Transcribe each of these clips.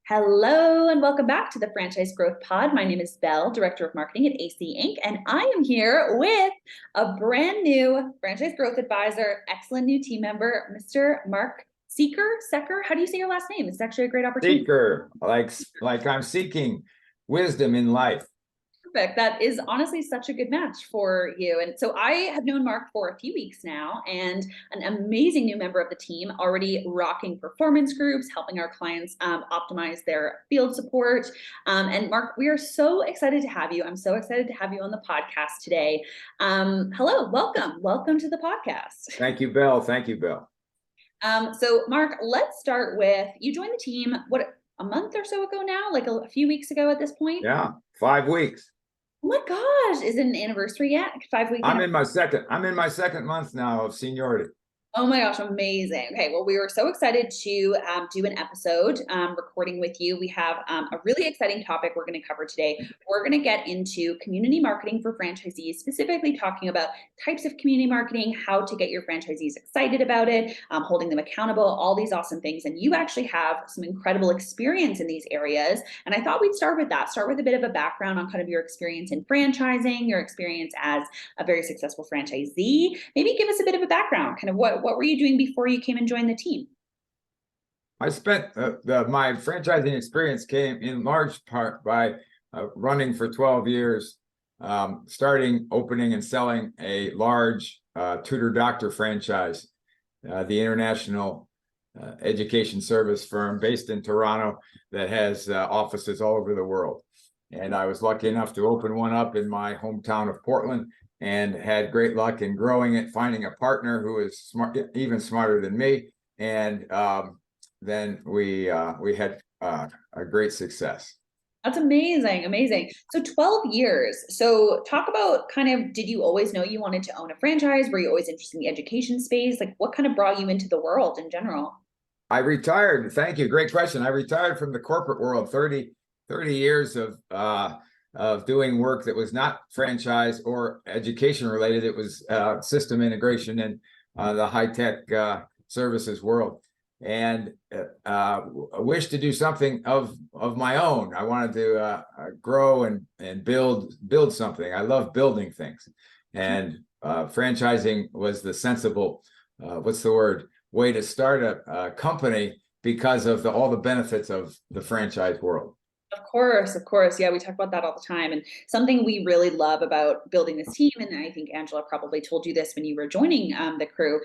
Hello and welcome back to the Franchise Growth Pod. My name is Belle, Director of Marketing at AC Inc., and I am here with a brand new Franchise Growth Advisor, excellent new team member, Mr. Mark Seker. How do you say your last name? It's actually a great opportunity. Seeker, like I'm seeking wisdom in life. Perfect. That is honestly such a good match for you. And so I have known Mark for a few weeks now, and an amazing new member of the team, already rocking performance groups, helping our clients optimize their field support. And Mark, we are so excited to have you. I'm so excited to have you on the podcast today. Hello, welcome to the podcast. Thank you, Belle. Thank you, Belle. So Mark, let's start with, you joined the team, a month or so ago now, like a few weeks ago at this point? Yeah, 5 weeks. Oh my gosh, is it an anniversary yet? 5 weeks. I'm in my second month now of seniority. Oh my gosh, amazing. Okay, well, we were so excited to do an episode recording with you. We have a really exciting topic we're going to cover today. We're going to get into community marketing for franchisees, specifically talking about types of community marketing, how to get your franchisees excited about it, holding them accountable, all these awesome things. And you actually have some incredible experience in these areas. And I thought we'd start with that, start with a bit of a background on kind of your experience in franchising, your experience as a very successful franchisee. Maybe give us a bit of a background, kind of what were you doing before you came and joined the team? I spent my franchising experience came in large part by running for 12 years, starting, opening, and selling a large tutor doctor franchise, the international education service firm based in Toronto that has offices all over the world. And I was lucky enough to open one up in my hometown of Portland, and had great luck in growing it, finding a partner who is smart, even smarter than me, and then we had a great success. That's amazing. So 12 years. So talk about kind of, did you always know you wanted to own a franchise? Were you always interested in the education space? Like, what kind of brought you into the world in general? I retired. Thank you. Great question. I retired from the corporate world, 30 years of doing work that was not franchise or education related. It was system integration in the high-tech services world, and I wished to do something of my own. I wanted to grow and build something. I love building things, and franchising was the sensible way to start a company because of all the benefits of the franchise world. Of course. Yeah, we talk about that all the time. And something we really love about building this team, and I think Angela probably told you this when you were joining the crew,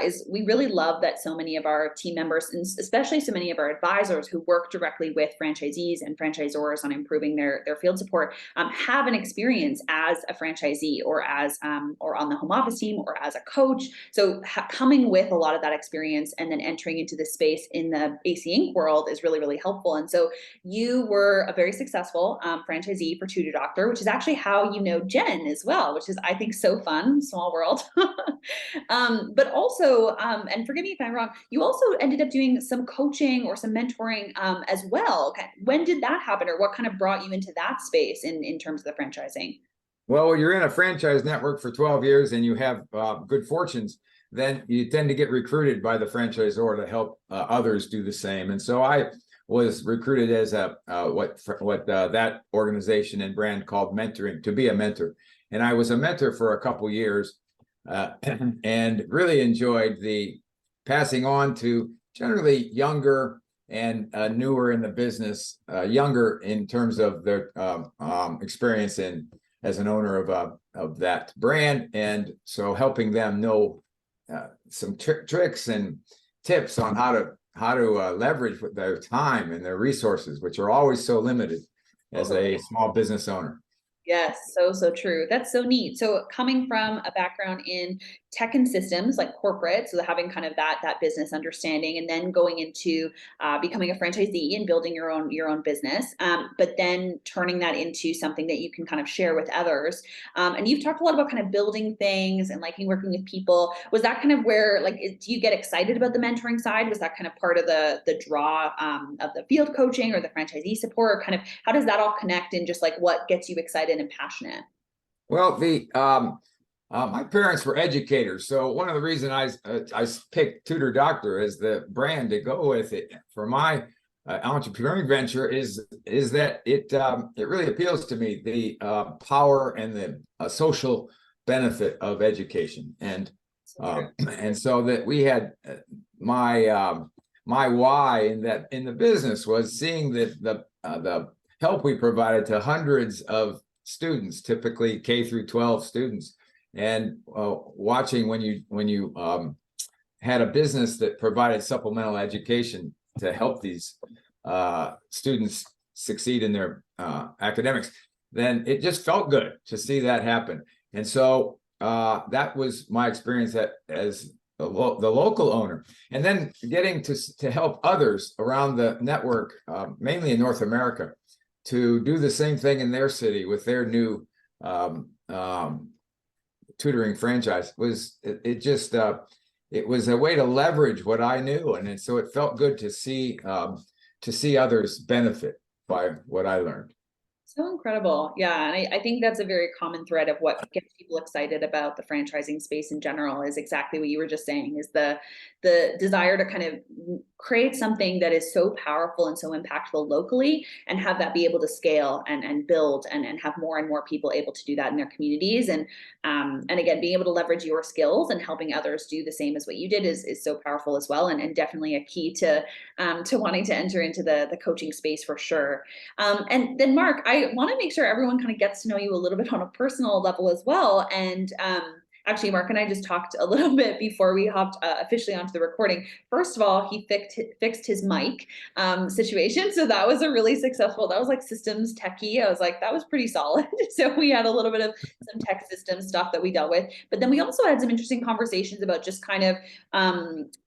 is we really love that so many of our team members, and especially so many of our advisors who work directly with franchisees and franchisors on improving their field support, have an experience as a franchisee or as or on the home office team or as a coach. So coming with a lot of that experience and then entering into this space in the AC Inc. world is really, really helpful. And so you were a very successful franchisee for Tutor Doctor, which is actually how you know Jen as well, which is, I think, so fun, small world. But also, and forgive me if I'm wrong, you also ended up doing some coaching or some mentoring as well. When did that happen, or what kind of brought you into that space in terms of the franchising? Well, you're in a franchise network for 12 years and you have good fortunes, then you tend to get recruited by the franchisor to help others do the same. And so I was recruited as that organization and brand called mentoring, to be a mentor. And I was a mentor for a couple years and really enjoyed the passing on to generally younger and newer in the business, younger in terms of their experience as an owner of that brand. And so helping them know some tricks and tips on how to leverage their time and their resources, which are always so limited as a small business owner. Yes, so true. That's so neat. So coming from a background in tech and systems, like corporate, so having kind of that business understanding, and then going into becoming a franchisee and building your own business, but then turning that into something that you can kind of share with others. And you've talked a lot about kind of building things and liking working with people. Was that kind of where, like, do you get excited about the mentoring side? Was that kind of part of the draw of the field coaching or the franchisee support? Or kind of how does that all connect, and just like what gets you excited and passionate? Well, my parents were educators, so one of the reasons I picked Tutor Doctor as the brand to go with it for my entrepreneurial venture is that it really appeals to me, the power and the social benefit of education. So true. And so that we had my why in the business was seeing that the help we provided to hundreds of students, typically K through 12 students, and watching when you had a business that provided supplemental education to help these students succeed in their academics, then it just felt good to see that happen. And so that was my experience as the local owner, and then getting to help others around the network, mainly in North America, to do the same thing in their city with their new tutoring franchise. It was a way to leverage what I knew, and so it felt good to see others benefit by what I learned. So incredible. Yeah. And I think that's a very common thread of what gets people excited about the franchising space in general is exactly what you were just saying, is the desire to kind of create something that is so powerful and so impactful locally, and have that be able to scale and build and have more and more people able to do that in their communities. And again, being able to leverage your skills and helping others do the same as what you did is so powerful as well. And definitely a key to wanting to enter into the coaching space for sure. And then Mark, I want to make sure everyone kind of gets to know you a little bit on a personal level as well. And actually, Mark and I just talked a little bit before we hopped officially onto the recording. First of all, he fixed his mic situation. So that was a really successful, that was like systems techie. I was like, that was pretty solid. So we had a little bit of some tech system stuff that we dealt with. But then we also had some interesting conversations about just kind of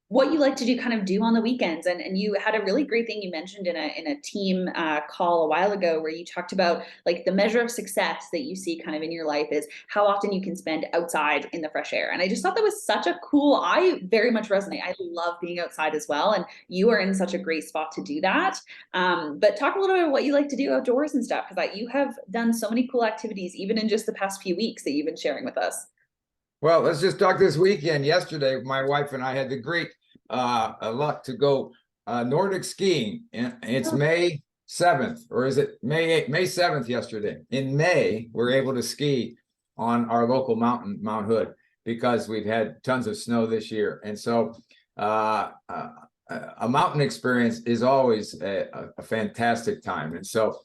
what you like to do on the weekends. And you had a really great thing you mentioned in a team call a while ago, where you talked about like the measure of success that you see kind of in your life is how often you can spend outside in the fresh air. And I just thought that was such a cool, I very much resonate. I love being outside as well. And you are in such a great spot to do that. But talk a little bit about what you like to do outdoors and stuff, because you have done so many cool activities, even in just the past few weeks that you've been sharing with us. Well, let's just talk this weekend. Yesterday, my wife and I had the great luck to go Nordic skiing, and it's May 7th, or is it May 8th? May 7th yesterday. In May, we're able to ski on our local mountain, Mount Hood, because we've had tons of snow this year. And so a mountain experience is always a fantastic time. And so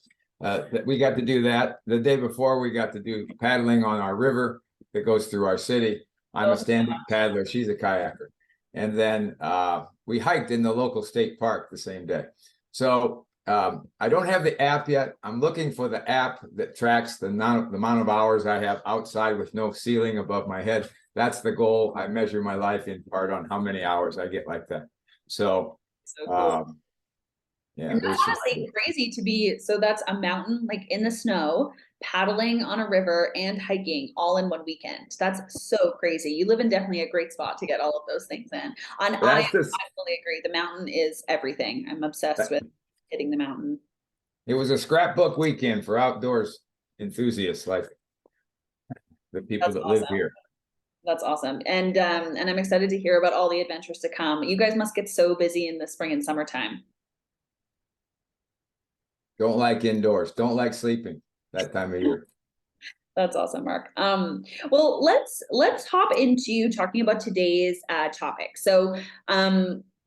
we got to do that. The day before, we got to do paddling on our river that goes through our city. I'm a stand-up paddler. She's a kayaker. And then we hiked in the local state park the same day. So I don't have the app yet. I'm looking for the app that tracks the amount of hours I have outside with no ceiling above my head. That's the goal. I measure my life in part on how many hours I get like that. So cool. Yeah, and that's honestly crazy to be. So that's a mountain, like in the snow, paddling on a river and hiking all in one weekend. That's so crazy. You live in definitely a great spot to get all of those things in. And I fully agree. The mountain is everything. I'm obsessed with hitting the mountain. It was a scrapbook weekend for outdoors enthusiasts like the people that live here. That's awesome. And I'm excited to hear about all the adventures to come. You guys must get so busy in the spring and summertime. Don't like indoors. Don't like sleeping that time of year. That's awesome, Mark. Well, let's hop into talking about today's topic. So,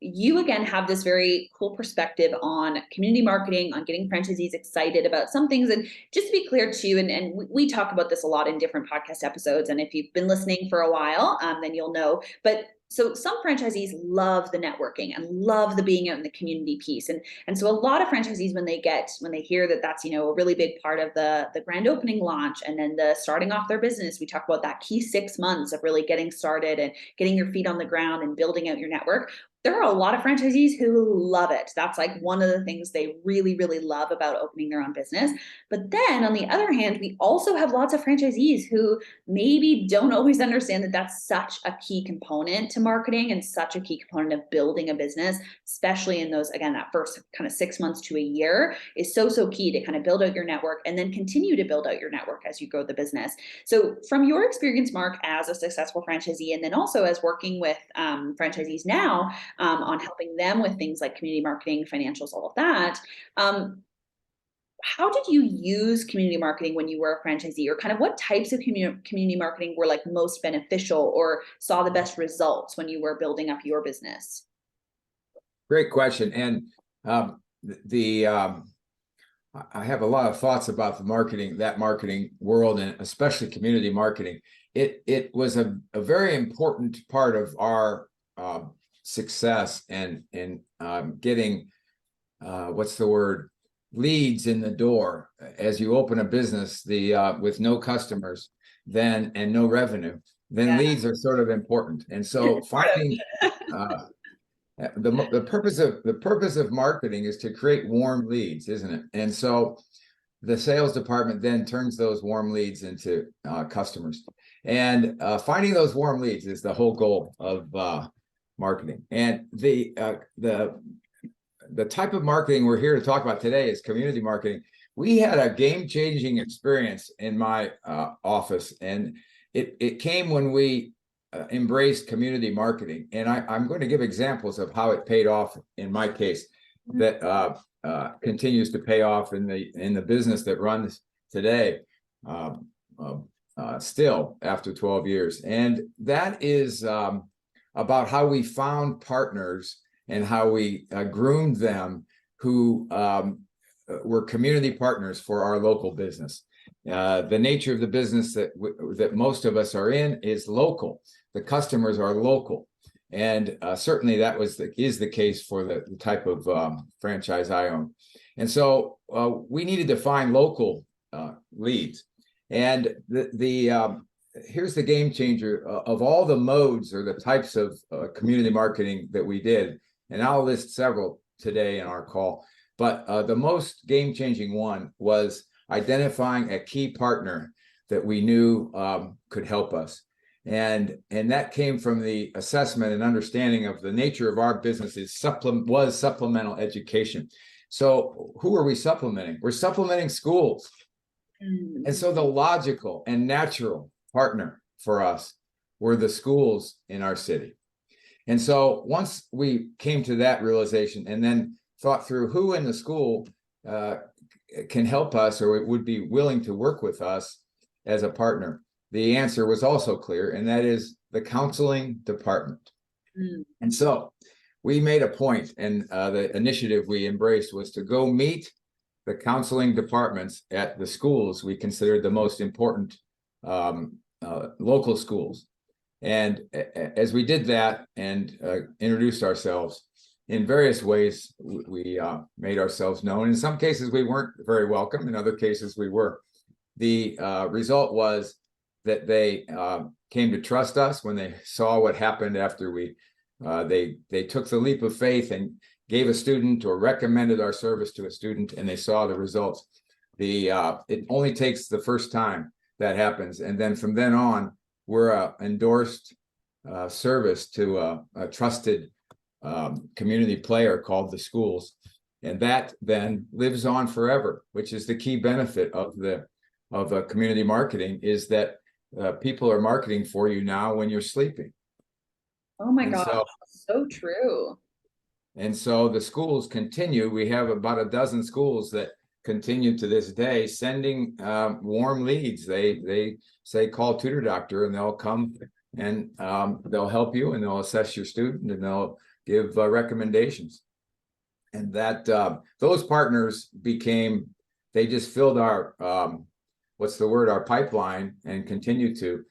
you again have this very cool perspective on community marketing, on getting franchisees excited about some things. And just to be clear too, and we talk about this a lot in different podcast episodes. And if you've been listening for a while, then you'll know. But so some franchisees love the networking and love the being out in the community piece. And so a lot of franchisees, when they hear that that's, a really big part of the grand opening launch and then the starting off their business, we talk about that key 6 months of really getting started and getting your feet on the ground and building out your network. There are a lot of franchisees who love it. That's like one of the things they really, really love about opening their own business. But then on the other hand, we also have lots of franchisees who maybe don't always understand that that's such a key component to marketing and such a key component of building a business, especially in those, again, that first kind of 6 months to a year is so key to kind of build out your network and then continue to build out your network as you grow the business. So from your experience, Mark, as a successful franchisee, and then also as working with franchisees now, on helping them with things like community marketing, financials, all of that. Um, how did you use community marketing when you were a franchisee, or kind of what types of community marketing were like most beneficial or saw the best results when you were building up your business? Great question. And the I have a lot of thoughts about that marketing world, and especially community marketing. It was a very important part of our success and getting what's the word, leads in the door. As you open a business, with no customers, then and no revenue, then Yeah. leads are sort of important. And so finding the purpose of marketing is to create warm leads, isn't it? And so the sales department then turns those warm leads into customers, and finding those warm leads is the whole goal of marketing. And the type of marketing we're here to talk about today is community marketing. We had a game-changing experience in my office, and it came when we embraced community marketing. And I'm going to give examples of how it paid off in my case, that continues to pay off in the business that runs today, still after 12 years. And that is about how we found partners and how we groomed them who were community partners for our local business. The nature of the business that most of us are in is local. The customers are local, and certainly that is the case for the type of franchise I own. And so we needed to find local leads. And here's the game changer of all the modes or the types of community marketing that we did. And I'll list several today in our call, but the most game-changing one was identifying a key partner that we knew could help us. And that came from the assessment and understanding of the nature of our business was supplemental education. So who are we supplementing? We're supplementing schools. And so the logical and natural partner for us were the schools in our city. And so once we came to that realization and then thought through who in the school can help us or would be willing to work with us as a partner, the answer was also clear, and that is the counseling department. And so we made a point, and the initiative we embraced was to go meet the counseling departments at the schools we considered the most important local schools. And as we did that and introduced ourselves in various ways, we made ourselves known. In some cases, we weren't very welcome. In other cases, we were. The result was that they came to trust us when they saw what happened after they took the leap of faith and gave a student or recommended our service to a student, and they saw the results. It only takes the first time that happens, and then from then on, we're an endorsed service to a trusted community player called the schools, and that then lives on forever, which is the key benefit of community marketing, is that people are marketing for you now when you're sleeping. Oh my gosh, so true. And so the schools continue. We have about a dozen schools that continue to this day sending warm leads. They say call Tutor Doctor, and they'll come and they'll help you, and they'll assess your student, and they'll give recommendations. And that those partners they just filled our our pipeline, and continue to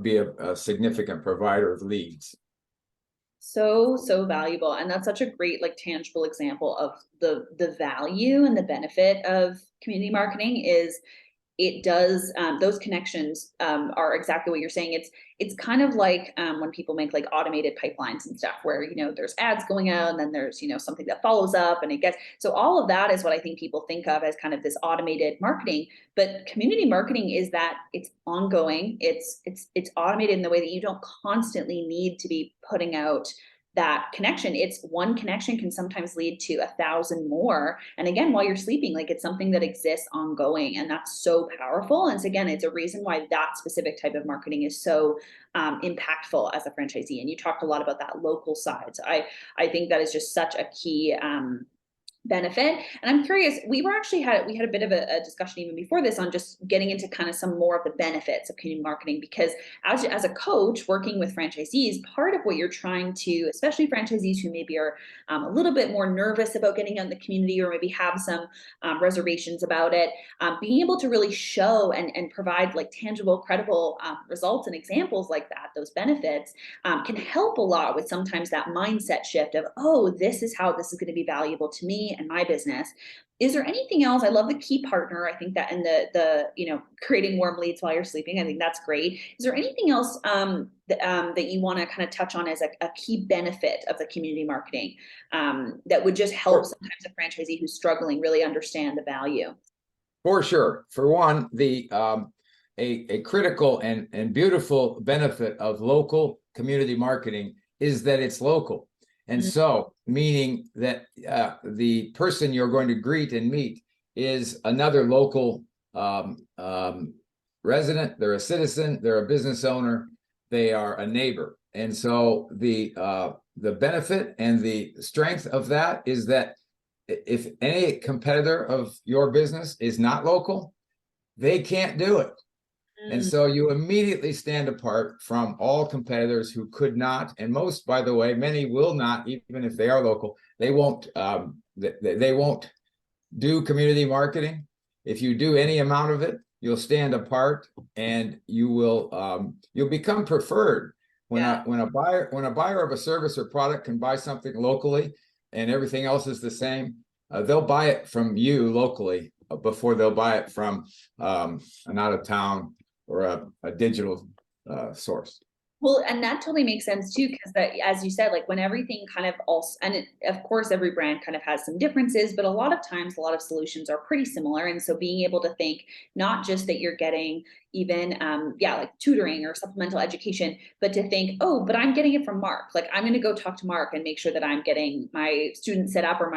be a significant provider of leads. So valuable. And that's such a great, like, tangible example of the value and the benefit of community marketing. Is it does those connections are exactly what you're saying. It's kind of like when people make like automated pipelines and stuff, where there's ads going out, and then there's something that follows up, and it gets, so all of that is what I think people think of as kind of this automated marketing. But community marketing is that it's ongoing, it's automated in the way that you don't constantly need to be putting out that connection. It's one connection can sometimes lead to 1,000 more. And again, while you're sleeping, like it's something that exists ongoing, and that's so powerful. And so again, it's a reason why that specific type of marketing is so impactful as a franchisee. And you talked a lot about that local side. So I think that is just such a key benefit. And I'm curious, we had a bit of a discussion even before this on just getting into kind of some more of the benefits of community marketing, because as a coach working with franchisees, part of what you're trying to, especially franchisees who maybe are a little bit more nervous about getting out in the community, or maybe have some reservations about it, being able to really show and provide like tangible, credible results and examples like that, those benefits can help a lot with sometimes that mindset shift of, oh, this is how this is going to be valuable to me and my business. Is there anything else? I love the key partner. I think that, and the creating warm leads while you're sleeping, I think that's great. Is there anything else that you want to kind of touch on as a key benefit of the community marketing that would just help sometimes a franchisee who's struggling really understand the value? For sure. For one, the a critical and beautiful benefit of local community marketing is that it's local. And so, meaning that the person you're going to greet and meet is another local resident. They're a citizen. They're a business owner. They are a neighbor. And so the benefit and the strength of that is that if any competitor of your business is not local, they can't do it. And so you immediately stand apart from all competitors who could not, and most, by the way, many will not, even if they are local, they won't do community marketing. If you do any amount of it, you'll stand apart, and you'll become preferred. When a buyer of a service or product can buy something locally and everything else is the same, they'll buy it from you locally before they'll buy it from an out of town or a digital source. Well, and that totally makes sense too, because that, as you said, like when everything kind of also, and of course, every brand kind of has some differences, but a lot of times, a lot of solutions are pretty similar. And so being able to think not just that you're getting even, like tutoring or supplemental education, but to think, oh, but I'm getting it from Mark. Like I'm going to go talk to Mark and make sure that I'm getting my student set up, or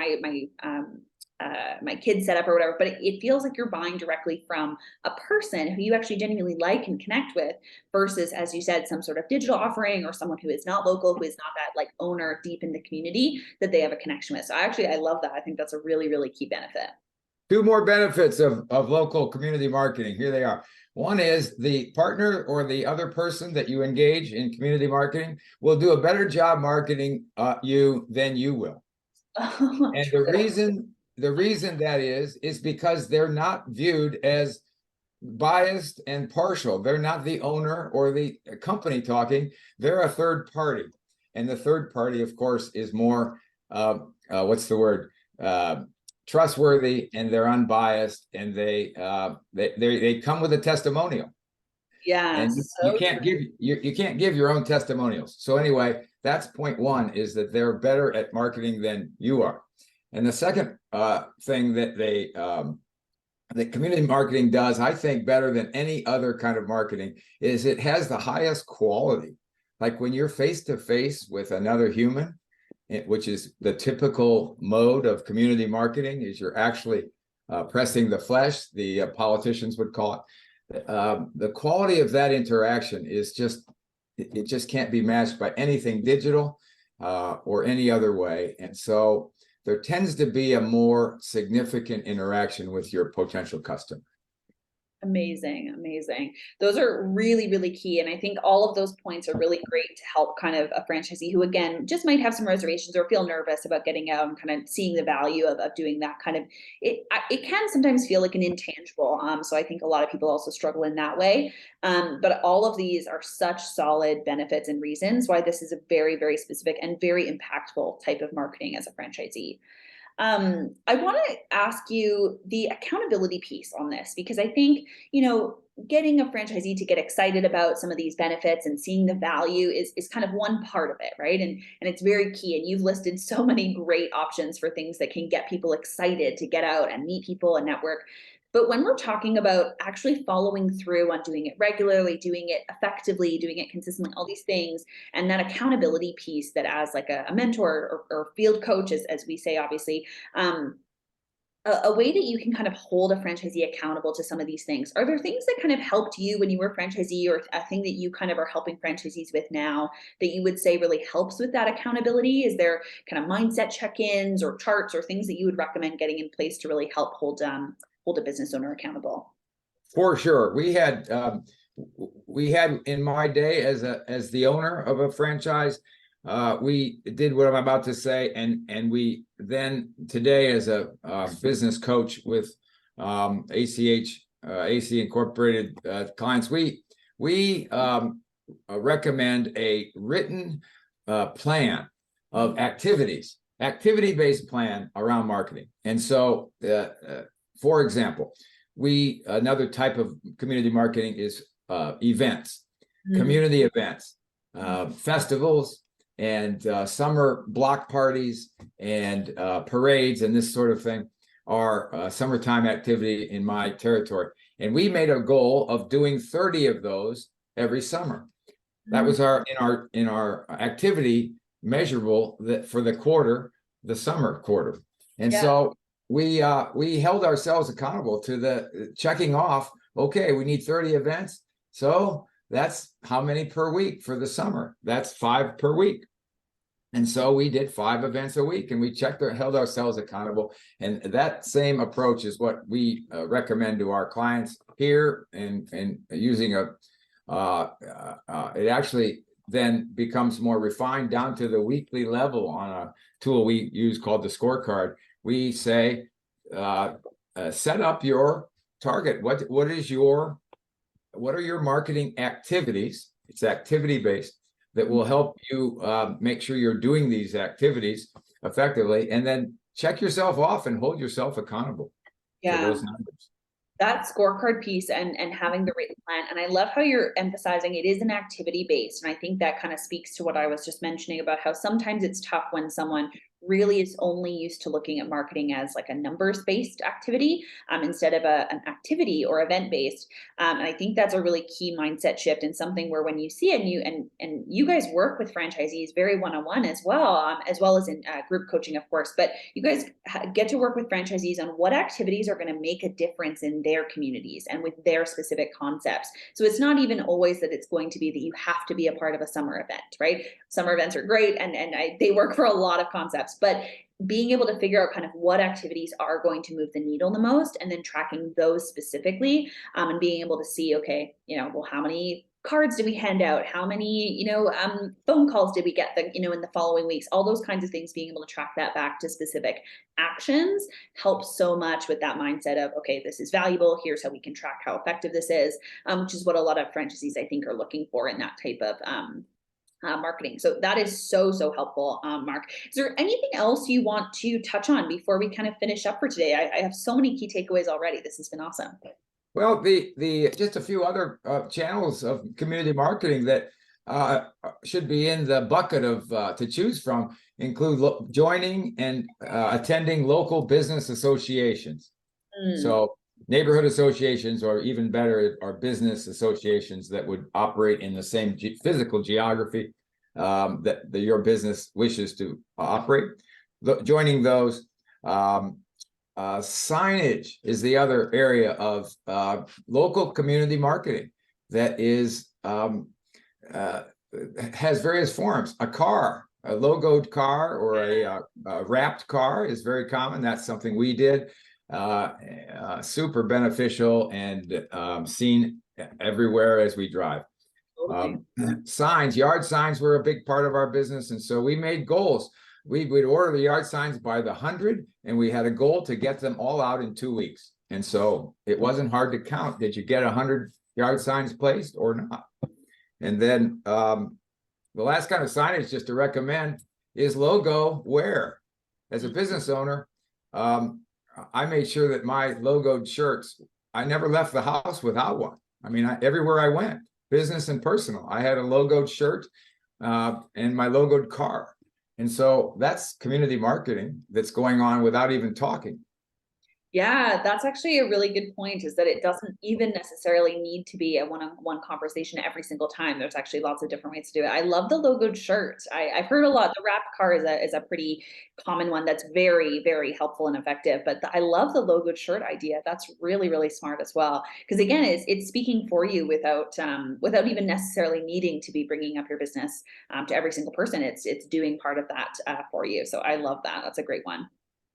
my kids set up or whatever, but it feels like you're buying directly from a person who you actually genuinely like and connect with, versus, as you said, some sort of digital offering or someone who is not local, who is not that like owner deep in the community that they have a connection with. So I love that. I think that's a really, really key benefit. Two more benefits of local community marketing. Here they are. One is the partner or the other person that you engage in community marketing will do a better job marketing you than you will. And the reason that is because they're not viewed as biased and partial. They're not the owner or the company talking. They're a third party. And the third party, of course, is more, trustworthy, and they're unbiased, and they come with a testimonial. Yeah. And you can't give your own testimonials. So anyway, that's point one, is that they're better at marketing than you are. And the second thing that community marketing does, I think, better than any other kind of marketing, is it has the highest quality. Like when you're face to face with another human, which is the typical mode of community marketing, is you're actually pressing the flesh, the politicians would call it. The quality of that interaction is it just can't be matched by anything digital or any other way. And so there tends to be a more significant interaction with your potential customer. Amazing, amazing. Those are really, really key. And I think all of those points are really great to help kind of a franchisee who, again, just might have some reservations or feel nervous about getting out and kind of seeing the value of doing that kind of, it can sometimes feel like an intangible. So I think a lot of people also struggle in that way. But all of these are such solid benefits and reasons why this is a very, very specific and very impactful type of marketing as a franchisee. I want to ask you the accountability piece on this, because I think, getting a franchisee to get excited about some of these benefits and seeing the value is kind of one part of it, right? And it's very key. And you've listed so many great options for things that can get people excited to get out and meet people and network. But when we're talking about actually following through on doing it regularly, doing it effectively, doing it consistently, all these things, and that accountability piece that as like a mentor or field coach, as we say, obviously, um, a way that you can kind of hold a franchisee accountable to some of these things. Are there things that kind of helped you when you were a franchisee, or a thing that you kind of are helping franchisees with now that you would say really helps with that accountability? Is there kind of mindset check-ins or charts or things that you would recommend getting in place to really help hold a business owner accountable? For sure. We had in my day as the owner of a franchise, we did what I'm about to say, and we then today as a business coach with ACH AC Incorporated clients, we recommend a written plan of activity-based plan around marketing. And so, for example, another type of community marketing is events, community events, festivals, and summer block parties and parades and this sort of thing are summertime activity in my territory. And we made a goal of doing 30 of those every summer. That was in our activity measurable that for the summer quarter. And so we held ourselves accountable to the checking off. Okay, we need 30 events. So that's how many per week for the summer? That's 5 per week. And so we did 5 events a week, and we held ourselves accountable. And that same approach is what we recommend to our clients here. And using it actually then becomes more refined down to the weekly level on a tool we use called the scorecard. We say, set up your target. What are your marketing activities? It's activity based that will help you make sure you're doing these activities effectively, and then check yourself off and hold yourself accountable to those numbers. That scorecard piece and having the written plan. And I love how you're emphasizing it is an activity based. And I think that kind of speaks to what I was just mentioning about how sometimes it's tough when someone really is only used to looking at marketing as like a numbers based activity instead of an activity or event based. And I think that's a really key mindset shift, and something where when you see it, and you guys work with franchisees very one-on-one as well as in group coaching, of course, but you guys get to work with franchisees on what activities are going to make a difference in their communities and with their specific concepts. So it's not even always that it's going to be that you have to be a part of a summer event, right? Summer events are great, and they work for a lot of concepts, but being able to figure out kind of what activities are going to move the needle the most, and then tracking those specifically, and being able to see, okay, well, how many cards did we hand out? How many, phone calls did we get in the following weeks? All those kinds of things, being able to track that back to specific actions helps so much with that mindset of, okay, this is valuable. Here's how we can track how effective this is, which is what a lot of franchisees, I think, are looking for in that type of marketing. So that is so helpful, Mark. Is there anything else you want to touch on before we kind of finish up for today? I have so many key takeaways already. This has been awesome. Well, the just a few other channels of community marketing that should be in the bucket of to choose from include joining and attending local business associations. So neighborhood associations, or even better, are business associations that would operate in the same physical geography that your business wishes to operate. Joining those. Signage is the other area of local community marketing that is has various forms. A logoed car, or a wrapped car is very common. That's something we did. Super beneficial and seen everywhere as we drive. Yard signs were a big part of our business, and so we made goals. We'd order the yard signs by the 100, and we had a goal to get them all out in 2 weeks. And so it wasn't hard to count. Did you get 100 yard signs placed or not? And then the last kind of signage, just to recommend, is logo wear. As a business owner, I made sure that my logoed shirts, I never left the house without one. I mean, everywhere I went, business and personal, I had a logoed shirt and my logoed car. And so that's community marketing that's going on without even talking. Yeah, that's actually a really good point, is that it doesn't even necessarily need to be a one-on-one conversation every single time. There's actually lots of different ways to do it. I love the logoed shirt. I've heard a lot. The wrap car is a pretty common one that's very, very helpful and effective. But I love the logoed shirt idea. That's really, really smart as well. Because again, it's speaking for you without even necessarily needing to be bringing up your business to every single person. It's doing part of that for you. So I love that. That's a great one.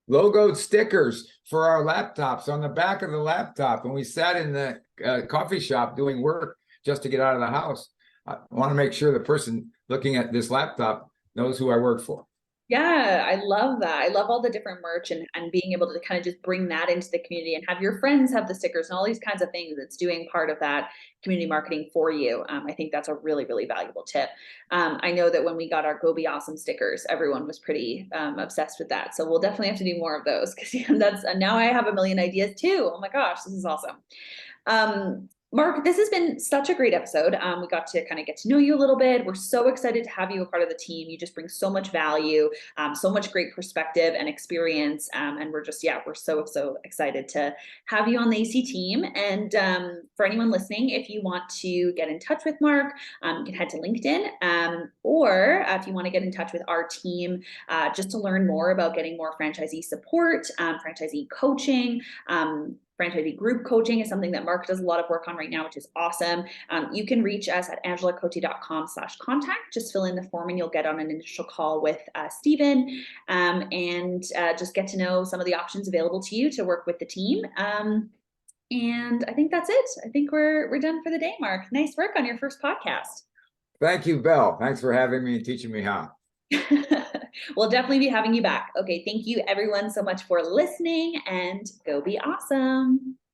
Logoed stickers for our laptops on the back of the laptop. And we sat in the coffee shop doing work just to get out of the house. I want to make sure the person looking at this laptop knows who I work for. Yeah, I love that. I love all the different merch and being able to kind of just bring that into the community and have your friends have the stickers and all these kinds of things. It's doing part of that community marketing for you. I think that's a really, really valuable tip. I know that when we got our Go Be Awesome stickers, everyone was pretty obsessed with that. So we'll definitely have to do more of those because that's now I have a million ideas too. Oh my gosh, this is awesome. Mark, this has been such a great episode. We got to kind of get to know you a little bit. We're so excited to have you a part of the team. You just bring so much value, so much great perspective and experience. And we're just, yeah, we're so excited to have you on the AC team. And for anyone listening, if you want to get in touch with Mark, you can head to LinkedIn. Or if you want to get in touch with our team, just to learn more about getting more franchisee support, franchisee coaching, franchisee group coaching is something that Mark does a lot of work on right now, which is awesome. You can reach us at angelacote.com/contact. Just fill in the form and you'll get on an initial call with Stephen and just get to know some of the options available to you to work with the team. And I think that's it. I think we're done for the day, Mark. Nice work on your first podcast. Thank you, Belle. Thanks for having me and teaching me how. We'll definitely be having you back. Okay, thank you everyone so much for listening and go be awesome.